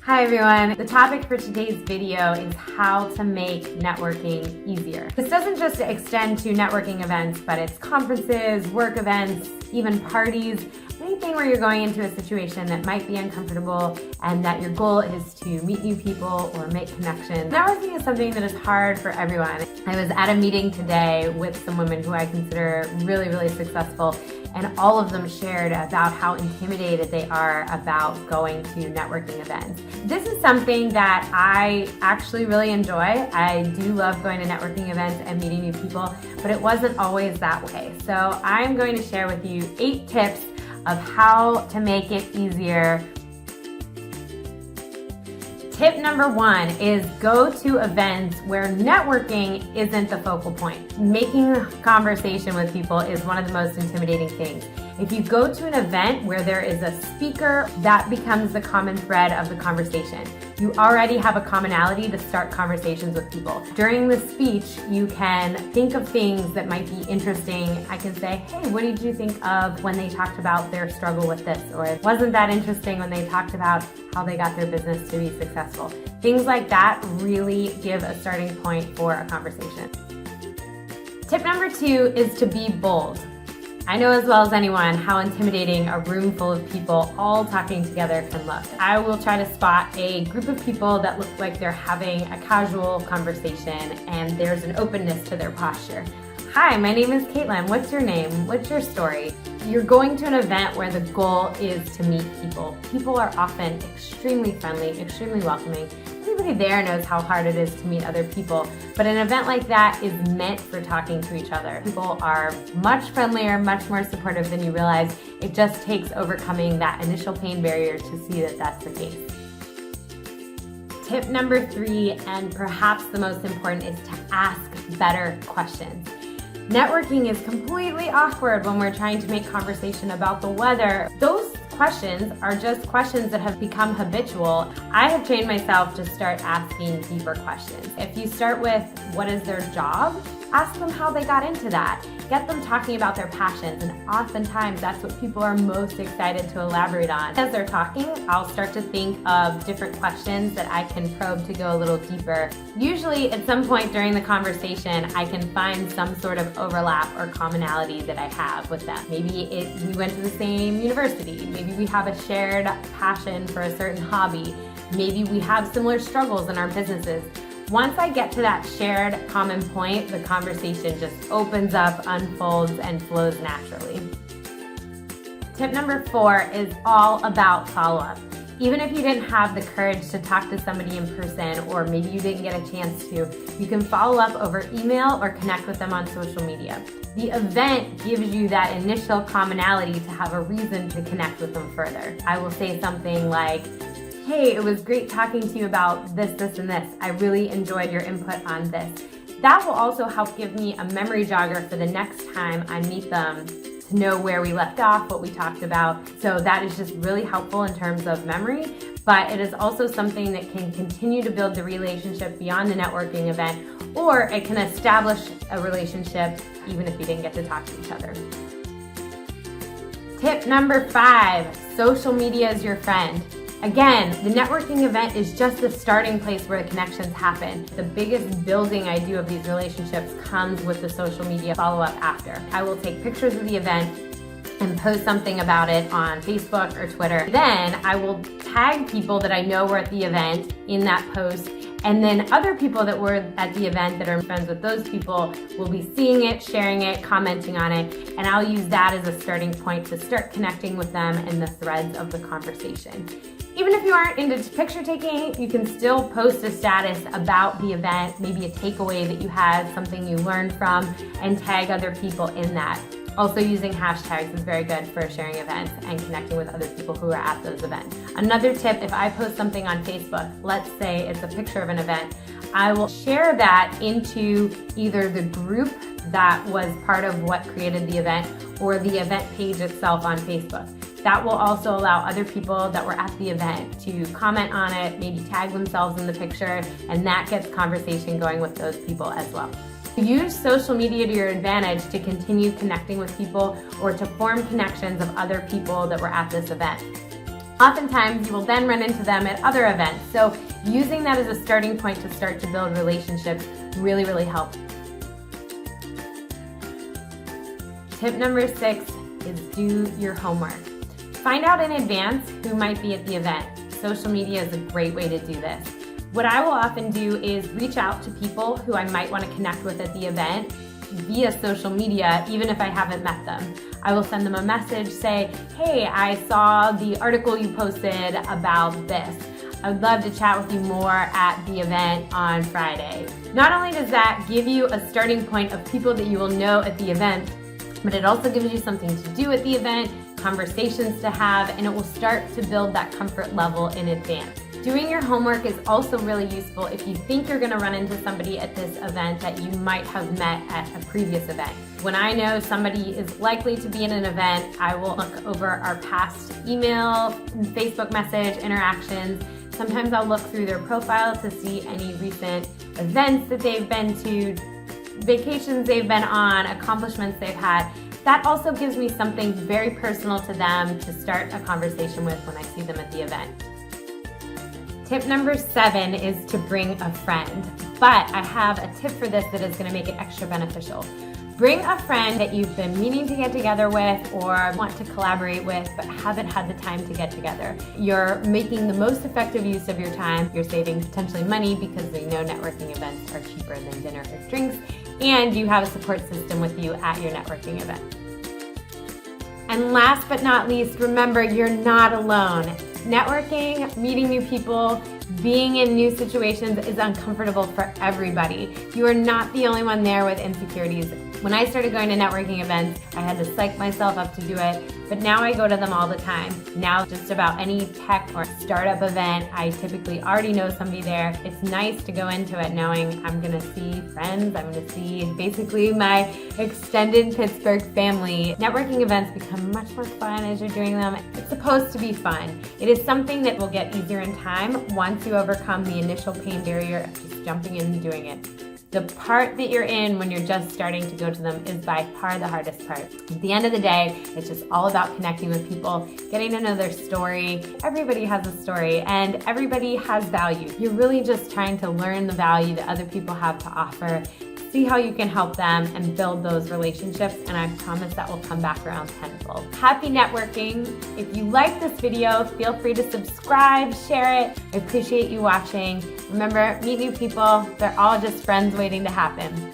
Hi everyone, the topic for today's video is how to make networking easier. This doesn't just extend to networking events, but it's conferences, work events, even parties, anything where you're going into a situation that might be uncomfortable and that your goal is to meet new people or make connections. Networking is something that is hard for everyone. I was at a meeting today with some women who I consider really successful, and all of them shared about how intimidated they are about going to networking events. This is something that I actually really enjoy. I do love going to networking events and meeting new people, but it wasn't always that way. So I'm going to share with you 8 tips of how to make it easier. Tip number 1 is go to events where networking isn't the focal point. Making conversation with people is one of the most intimidating things. If you go to an event where there is a speaker, that becomes the common thread of the conversation. You already have a commonality to start conversations with people. During the speech, you can think of things that might be interesting. I can say, hey, what did you think of when they talked about their struggle with this? Or wasn't that interesting when they talked about how they got their business to be successful? Things like that really give a starting point for a conversation. Tip number 2 is to be bold. I know as well as anyone how intimidating a room full of people all talking together can look. I will try to spot a group of people that look like they're having a casual conversation and there's an openness to their posture. Hi, my name is Katelyn. What's your name? What's your story? You're going to an event where the goal is to meet people. People are often extremely friendly, extremely welcoming. Everybody there knows how hard it is to meet other people, but an event like that is meant for talking to each other. People are much friendlier, much more supportive than you realize. It just takes overcoming that initial pain barrier to see that that's the case. Tip number 3, and perhaps the most important, is to ask better questions. Networking is completely awkward when we're trying to make conversation about the weather. Those questions are just questions that have become habitual. I have trained myself to start asking deeper questions. If you start with what is their job, ask them how they got into that. Get them talking about their passions, and oftentimes that's what people are most excited to elaborate on. As they're talking, I'll start to think of different questions that I can probe to go a little deeper. Usually at some point during the conversation, I can find some sort of overlap or commonality that I have with them. Maybe we went to the same university. Maybe we have a shared passion for a certain hobby. Maybe we have similar struggles in our businesses. Once I get to that shared common point, the conversation just opens up, unfolds, and flows naturally. Tip number 4 is all about follow-up. Even if you didn't have the courage to talk to somebody in person, or maybe you didn't get a chance to, you can follow up over email or connect with them on social media. The event gives you that initial commonality to have a reason to connect with them further. I will say something like, hey, it was great talking to you about this, and this. I really enjoyed your input on this. That will also help give me a memory jogger for the next time I meet them to know where we left off, what we talked about. So that is just really helpful in terms of memory, but it is also something that can continue to build the relationship beyond the networking event, or it can establish a relationship even if you didn't get to talk to each other. Tip number 5, social media is your friend. Again, the networking event is just the starting place where the connections happen. The biggest building I do of these relationships comes with the social media follow-up after. I will take pictures of the event and post something about it on Facebook or Twitter. Then I will tag people that I know were at the event in that post, and then other people that were at the event that are friends with those people will be seeing it, sharing it, commenting on it, and I'll use that as a starting point to start connecting with them in the threads of the conversation. Even if you aren't into picture taking, you can still post a status about the event, maybe a takeaway that you had, something you learned from, and tag other people in that. Also, using hashtags is very good for sharing events and connecting with other people who are at those events. Another tip, if I post something on Facebook, let's say it's a picture of an event, I will share that into either the group that was part of what created the event or the event page itself on Facebook. That will also allow other people that were at the event to comment on it, maybe tag themselves in the picture, and that gets conversation going with those people as well. Use social media to your advantage to continue connecting with people or to form connections of other people that were at this event. Oftentimes, you will then run into them at other events. So using that as a starting point to start to build relationships really, really helps. Tip number 6 is do your homework. Find out in advance who might be at the event. Social media is a great way to do this. What I will often do is reach out to people who I might want to connect with at the event via social media, even if I haven't met them. I will send them a message, say, hey, I saw the article you posted about this. I would love to chat with you more at the event on Friday. Not only does that give you a starting point of people that you will know at the event, but it also gives you something to do at the event, conversations to have, and it will start to build that comfort level in advance. Doing your homework is also really useful if you think you're going to run into somebody at this event that you might have met at a previous event. When I know somebody is likely to be in an event, I will look over our past email, Facebook message interactions. Sometimes I'll look through their profile to see any recent events that they've been to, vacations they've been on, accomplishments they've had. That also gives me something very personal to them to start a conversation with when I see them at the event. Tip number 7 is to bring a friend, but I have a tip for this that is going to make it extra beneficial. Bring a friend that you've been meaning to get together with or want to collaborate with but haven't had the time to get together. You're making the most effective use of your time. You're saving potentially money because we know networking events are cheaper than dinner or drinks, and you have a support system with you at your networking event. And last but not least, remember, you're not alone. Networking, meeting new people, being in new situations is uncomfortable for everybody. You are not the only one there with insecurities. When I started going to networking events, I had to psych myself up to do it, but now I go to them all the time. Now just about any tech or startup event, I typically already know somebody there. It's nice to go into it knowing I'm gonna see friends, I'm gonna see basically my extended Pittsburgh family. Networking events become much more fun as you're doing them. It's supposed to be fun. It is something that will get easier in time once you overcome the initial pain barrier of just jumping in and doing it. The part that you're in when you're just starting to go to them is by far the hardest part. At the end of the day, it's just all about connecting with people, getting to know their story. Everybody has a story and everybody has value. You're really just trying to learn the value that other people have to offer, see how you can help them and build those relationships, and I promise that will come back around tenfold. Happy networking. If you like this video, feel free to subscribe, share it. I appreciate you watching. Remember, meet new people. They're all just friends waiting to happen.